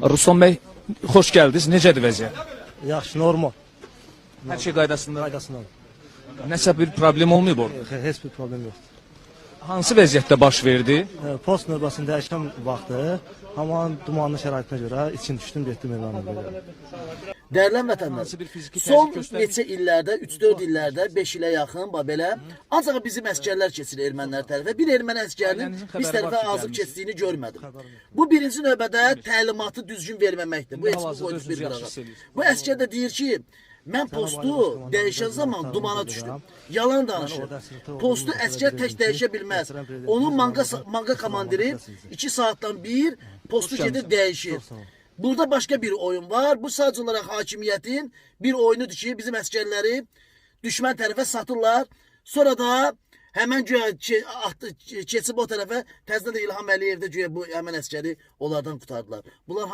Ruslan bəy, xoş gəldiniz. Necədir vəziyyət? Yaxşı, normal. Hər şey qaydasında. Qaydasındadır. Nəsə bir problem olmayıb orada. Heç bir problem yoxdur. Hansı vəziyyətdə baş verdi? Post növbəsində dəyişən vaxtı, haman dumanlı şəraitinə görə için düşdüm, getdim Erməniyə. Dəyərli vətəndaş, Hansı bir fiziki son təzyiq göstərdi? neçə illərdə, 3-4 illərdə, 5 ilə yaxın, belə, ancaq bizim əskərlər keçir ermənilər tərəfə. Bir erməni əskərinin Ailənizin biz xəbəri tərəfə var ki, azıb gəlmişsiniz. keçdiyini görmədim. Bu birinci növbədə təlimatı düzgün verməməkdir. Bu heç Hal-hazırda bir özünüzü qırağa. yaxşı hiss edirsiniz. Bu əskər də deyir ki, mən postu dəyişən zaman dumana düşdüm. Yalan danışır. Postu əskər tək dəyişə bilməz. Onun manqa komandiri 2 saatdan bir postu gedir dəyişir. Burada başqa bir oyun var. Bu sadəcə olaraq hakimiyyətin bir oyunudur ki, bizim əskərləri düşmən tərəfə satırlar. Sonra da həmən güya keçib o tərəfə təzədən də İlham Əliyev də güya bu həmən əskəri onlardan qurtardılar. Bunlar